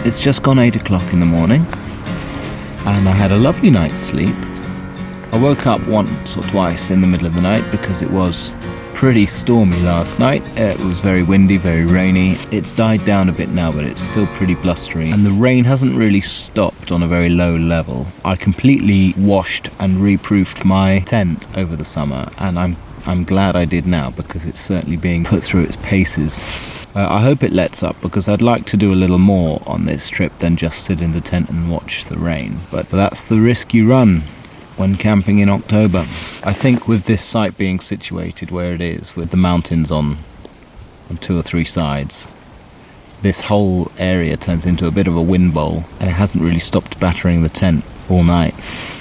It's just gone 8 o'clock in the morning, and I had a lovely night's sleep. I woke up once or twice in the middle of the night because it was pretty stormy last night. It was very windy, very rainy. It's died down a bit now, but it's still pretty blustery, and the rain hasn't really stopped on a very low level. I completely washed and reproofed my tent over the summer, and I'm glad I did now, because it's certainly being put through its paces. I hope it lets up, because I'd like to do a little more on this trip than just sit in the tent and watch the rain. But that's the risk you run when camping in October. I think with this site being situated where it is, with the mountains on 2 or 3 sides, this whole area turns into a bit of a wind bowl, and it hasn't really stopped battering the tent all night.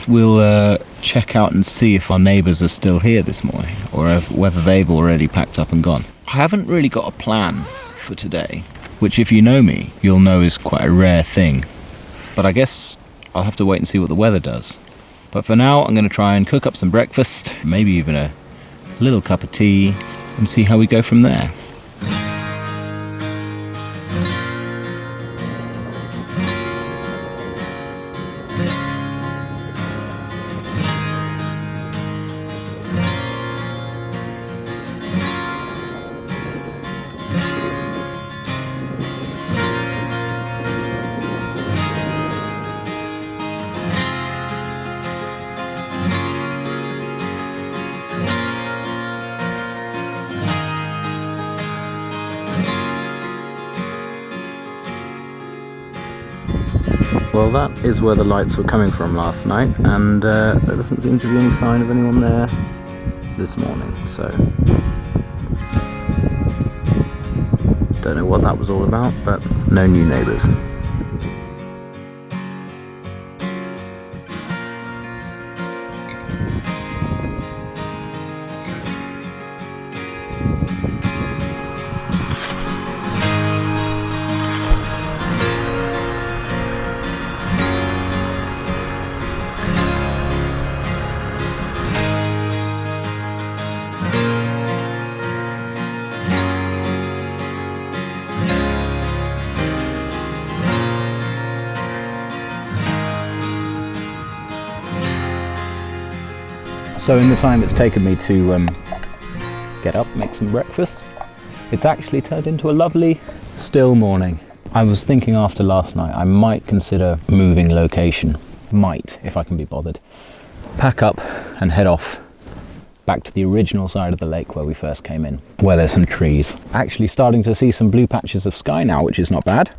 We'll check out and see if our neighbours are still here this morning, or whether they've already packed up and gone. I haven't really got a plan for today, which, if you know me, you'll know is quite a rare thing. But I guess I'll have to wait and see what the weather does. But for now, I'm going to try and cook up some breakfast, maybe even a little cup of tea, and see how we go from there. Well, that is where the lights were coming from last night, and there doesn't seem to be any sign of anyone there this morning, so don't know what that was all about, but no new neighbours. So in the time it's taken me to get up, make some breakfast, it's actually turned into a lovely, still morning. I was thinking after last night I might consider moving location. Might, if I can be bothered. Pack up and head off back to the original side of the lake where we first came in, where there's some trees. Actually starting to see some blue patches of sky now, which is not bad.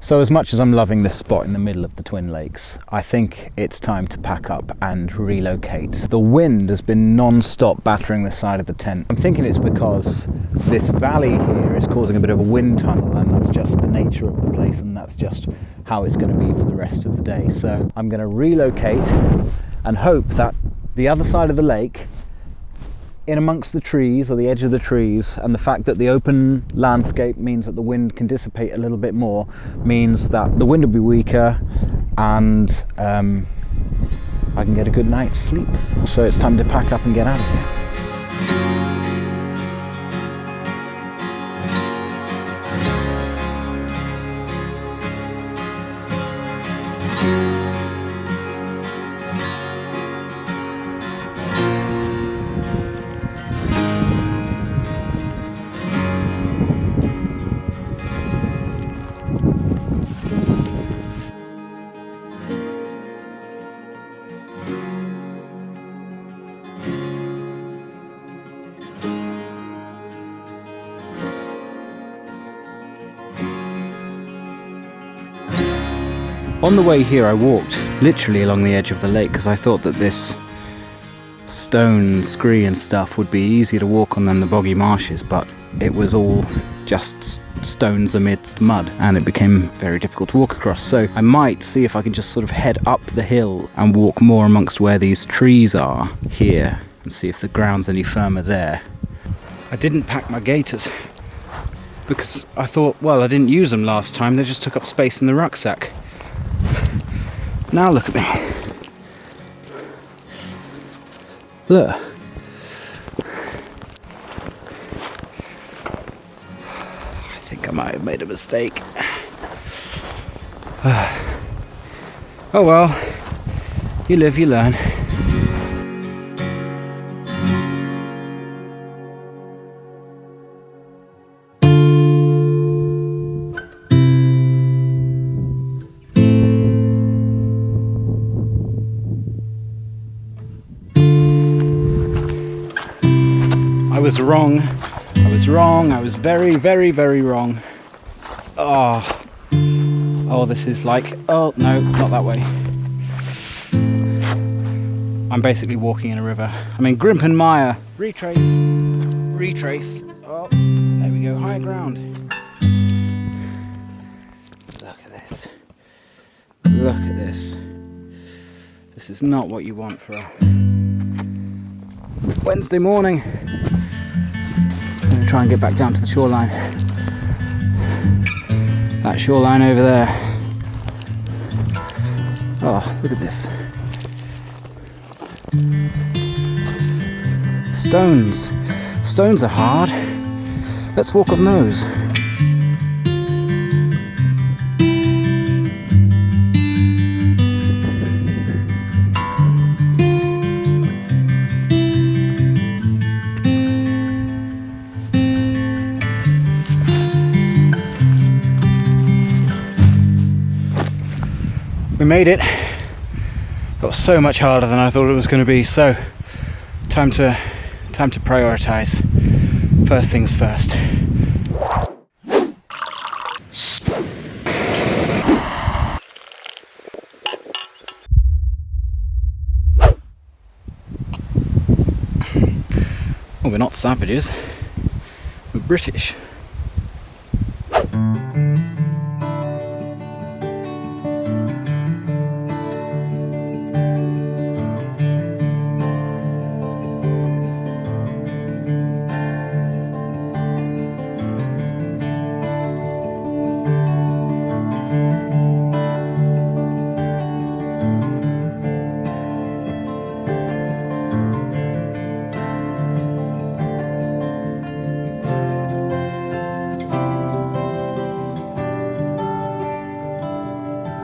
So as much as I'm loving this spot in the middle of the Twin Lakes, I think it's time to pack up and relocate. The wind has been non-stop battering the side of the tent. I'm thinking it's because this valley here is causing a bit of a wind tunnel, and that's just the nature of the place, and that's just how it's going to be for the rest of the day. So I'm going to relocate and hope that the other side of the lake, in amongst the trees, or the edge of the trees, and the fact that the open landscape means that the wind can dissipate a little bit more, means that the wind will be weaker, and I can get a good night's sleep. So it's time to pack up and get out of here. On the way here I walked literally along the edge of the lake because I thought that this stone scree and stuff would be easier to walk on than the boggy marshes, but it was all just stones amidst mud, and it became very difficult to walk across. So I might see if I can just sort of head up the hill and walk more amongst where these trees are here and see if the ground's any firmer there. I didn't pack my gaiters because I thought, well, I didn't use them last time, they just took up space in the rucksack. Now look at me. Look. I think I might have made a mistake. Oh well, you live, you learn. I was wrong. I was wrong. I was very, very, very wrong. Oh, this is like, oh no, not that way. I'm basically walking in a river. I'm in Grimpenmire. Retrace, retrace. Oh, there we go, higher ground. Look at this. Look at this. This is not what you want for a Wednesday morning. I'm going to try and get back down to the shoreline. That shoreline over there. Oh, look at this. Stones. Stones are hard. Let's walk on those. We made it. It was so much harder than I thought it was going to be, so time to prioritize. First things first. Well, we're not savages. We're British.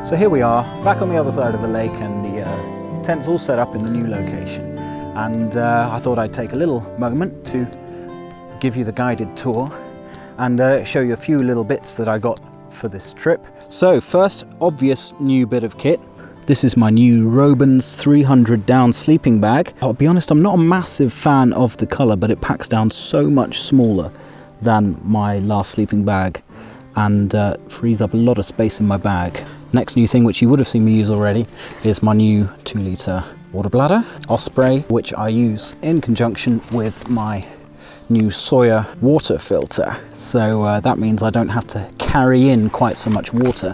So here we are, back on the other side of the lake, and the tent's all set up in the new location. And I thought I'd take a little moment to give you the guided tour and show you a few little bits that I got for this trip. So first, obvious new bit of kit. This is my new Robens 300 down sleeping bag. I'll be honest, I'm not a massive fan of the colour, but it packs down so much smaller than my last sleeping bag and frees up a lot of space in my bag. Next new thing, which you would have seen me use already, is my new 2-litre water bladder, Osprey, which I use in conjunction with my new Sawyer water filter. So that means I don't have to carry in quite so much water.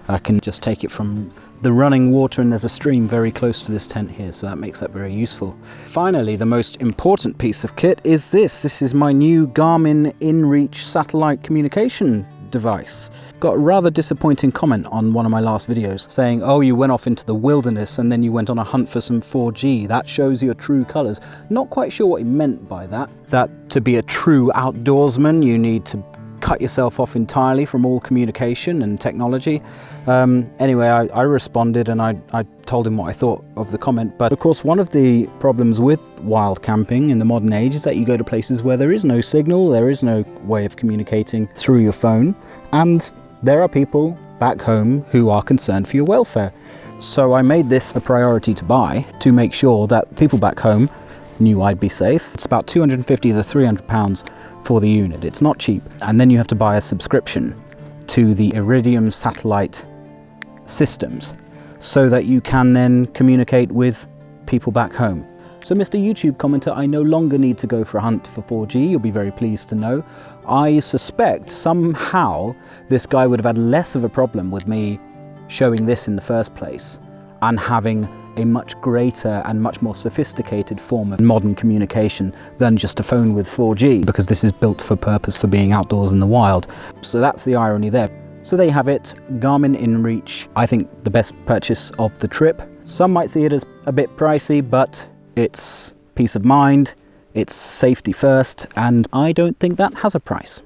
I can just take it from the running water, and there's a stream very close to this tent here, so that makes that very useful. Finally, the most important piece of kit is this. This is my new Garmin InReach satellite communication device. Got a rather disappointing comment on one of my last videos saying, oh, you went off into the wilderness and then you went on a hunt for some 4G. That shows your true colours. Not quite sure what he meant by that. That to be a true outdoorsman, you need to cut yourself off entirely from all communication and technology. Anyway, I responded and I told him what I thought of the comment. But of course, one of the problems with wild camping in the modern age is that you go to places where there is no signal, there is no way of communicating through your phone, and there are people back home who are concerned for your welfare. So I made this a priority to buy to make sure that people back home knew I'd be safe. It's about 250 to 300 pounds for the unit. It's not cheap. And then you have to buy a subscription to the Iridium satellite systems so that you can then communicate with people back home. So Mr. YouTube commenter, I no longer need to go for a hunt for 4G. You'll be very pleased to know. I suspect somehow this guy would have had less of a problem with me showing this in the first place and having a much greater and much more sophisticated form of modern communication than just a phone with 4G, because this is built for purpose for being outdoors in the wild. So that's the irony there. So there you have it, Garmin InReach. I think the best purchase of the trip. Some might see it as a bit pricey, but it's peace of mind, it's safety first, and I don't think that has a price.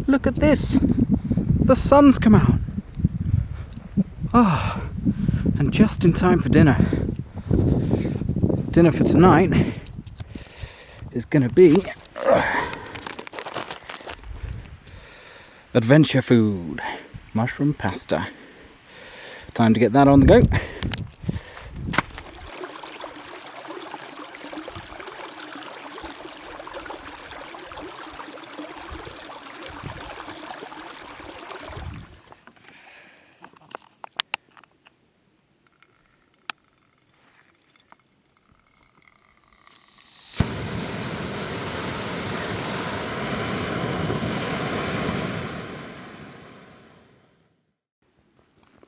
Look at this! The sun's come out! Oh, and just in time for dinner. Dinner for tonight is going to be adventure food. Mushroom pasta. Time to get that on the go.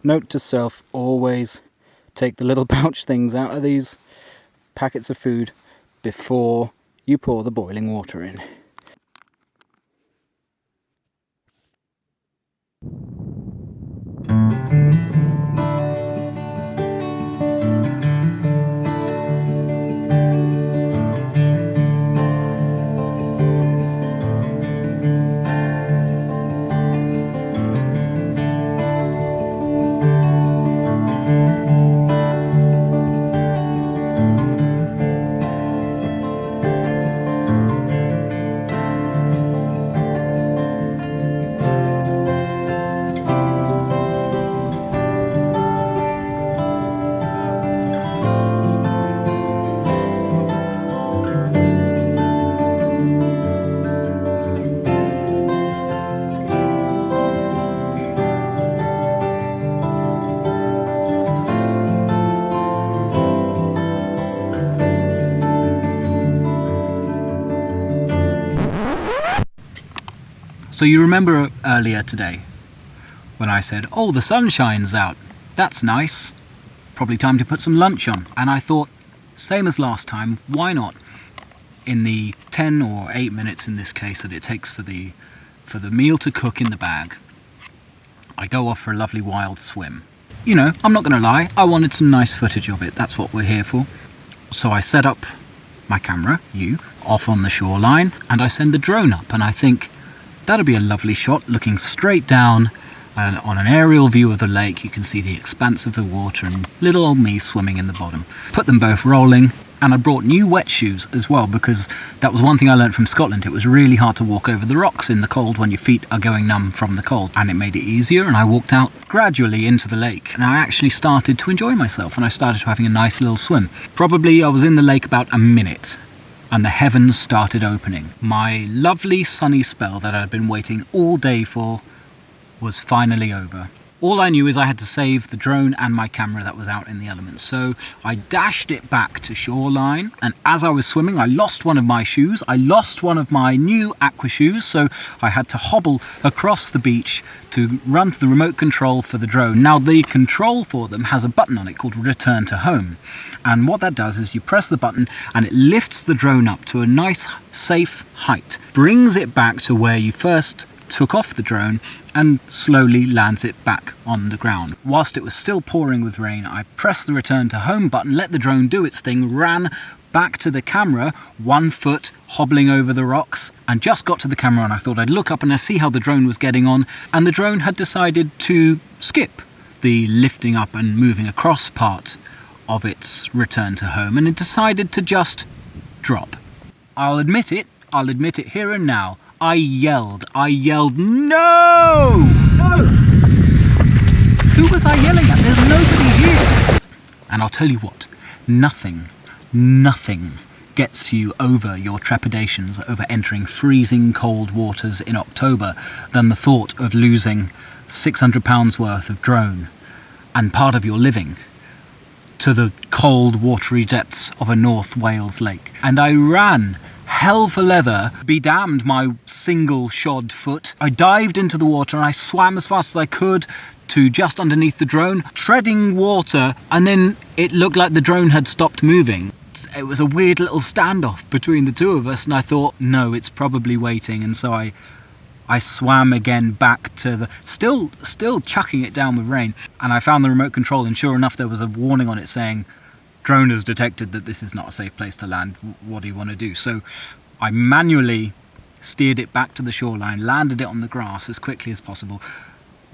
Note to self, always take the little pouch things out of these packets of food before you pour the boiling water in. So you remember earlier today when I said, oh, the sun shines out, that's nice, probably time to put some lunch on. And I thought, same as last time, why not? In the 10 or 8 minutes in this case that it takes for the meal to cook in the bag, I go off for a lovely wild swim. You know, I'm not going to lie, I wanted some nice footage of it, that's what we're here for. So I set up my camera, off on the shoreline, and I send the drone up, and I think, that'll be a lovely shot, looking straight down on an aerial view of the lake. You can see the expanse of the water and little old me swimming in the bottom. Put them both rolling, and I brought new wet shoes as well, because that was one thing I learned from Scotland. It was really hard to walk over the rocks in the cold when your feet are going numb from the cold, and it made it easier, and I walked out gradually into the lake, and I actually started to enjoy myself, and I started having a nice little swim. Probably I was in the lake about a minute, and the heavens started opening. My lovely sunny spell that I'd been waiting all day for was finally over. All I knew is I had to save the drone and my camera that was out in the elements. So I dashed it back to shoreline, and as I was swimming I lost one of my shoes. I lost one of my new aqua shoes, so I had to hobble across the beach to run to the remote control for the drone. Now the control for them has a button on it called return to home, and what that does is you press the button and it lifts the drone up to a nice safe height, brings it back to where you first took off the drone, and slowly lands it back on the ground. Whilst it was still pouring with rain, I pressed the return to home button, let the drone do its thing, ran back to the camera, 1 foot hobbling over the rocks, and just got to the camera, and I thought I'd look up and I'd see how the drone was getting on, and the drone had decided to skip the lifting up and moving across part of its return to home, and it decided to just drop. I'll admit it here and now, I yelled, no! No! Who was I yelling at? There's nobody here! And I'll tell you what, nothing gets you over your trepidations over entering freezing cold waters in October than the thought of losing £600 worth of drone and part of your living to the cold watery depths of a North Wales lake. And I ran hell for leather, be damned my single shod foot. I dived into the water and I swam as fast as I could to just underneath the drone, treading water, and then it looked like the drone had stopped moving. It was a weird little standoff between the two of us, and I thought, no, it's probably waiting, and so I swam again back to the, still chucking it down with rain, and I found the remote control, and sure enough there was a warning on it saying, drone has detected that this is not a safe place to land, what do you want to do? So I manually steered it back to the shoreline, landed it on the grass as quickly as possible,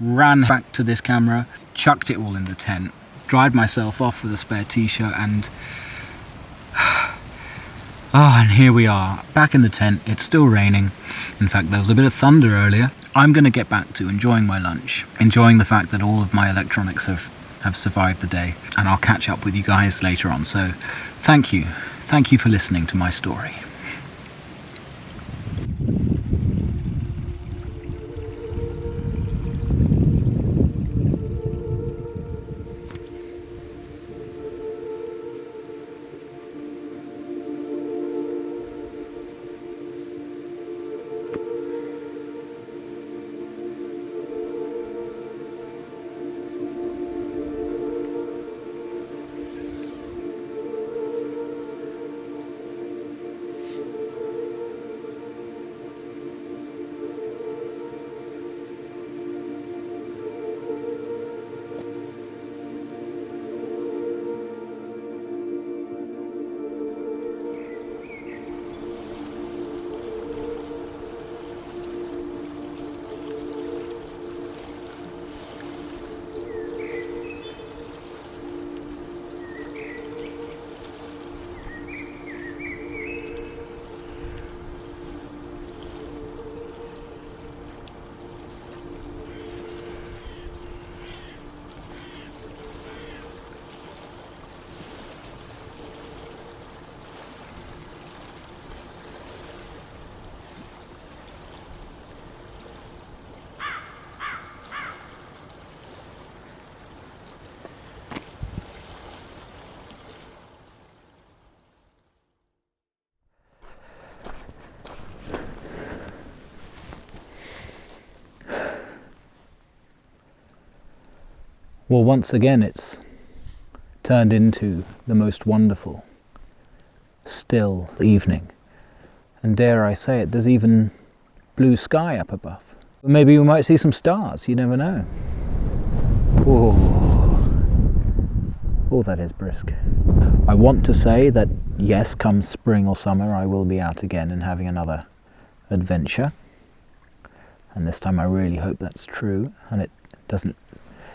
ran back to this camera, chucked it all in the tent, dried myself off with a spare t-shirt, and and here we are, back in the tent. It's still raining. In fact, there was a bit of thunder earlier. I'm going to get back to enjoying my lunch, enjoying the fact that all of my electronics have survived the day, and I'll catch up with you guys later on. So thank you for listening to my story. Well, once again, it's turned into the most wonderful, still evening. And dare I say it, there's even blue sky up above. Maybe we might see some stars, you never know. Oh, that is brisk. I want to say that, yes, come spring or summer, I will be out again and having another adventure. And this time I really hope that's true, and it doesn't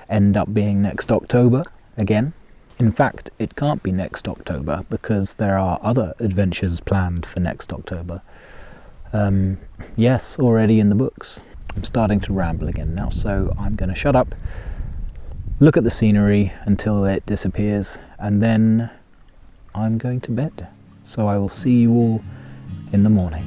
end up being next October again. In fact, it can't be next October because there are other adventures planned for next October. Yes, already in the books. I'm starting to ramble again now, so I'm going to shut up, look at the scenery until it disappears, and then I'm going to bed. So I will see you all in the morning.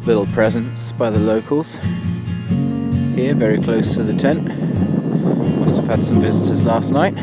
Little presents by the locals here, very close to the tent. Must have had some visitors last night.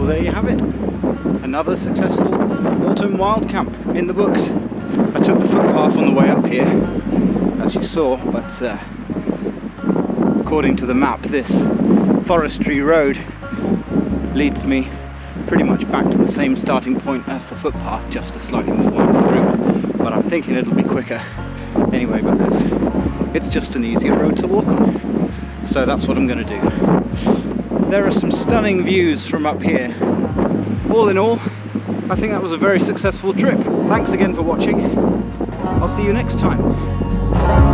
Well, there you have it. Another successful autumn wild camp in the books. I took the footpath on the way up here, as you saw, but according to the map, this forestry road leads me pretty much back to the same starting point as the footpath, just a slightly more winding route. But I'm thinking it'll be quicker anyway because it's just an easier road to walk on. So that's what I'm going to do. There are some stunning views from up here. All in all, I think that was a very successful trip. Thanks again for watching. I'll see you next time.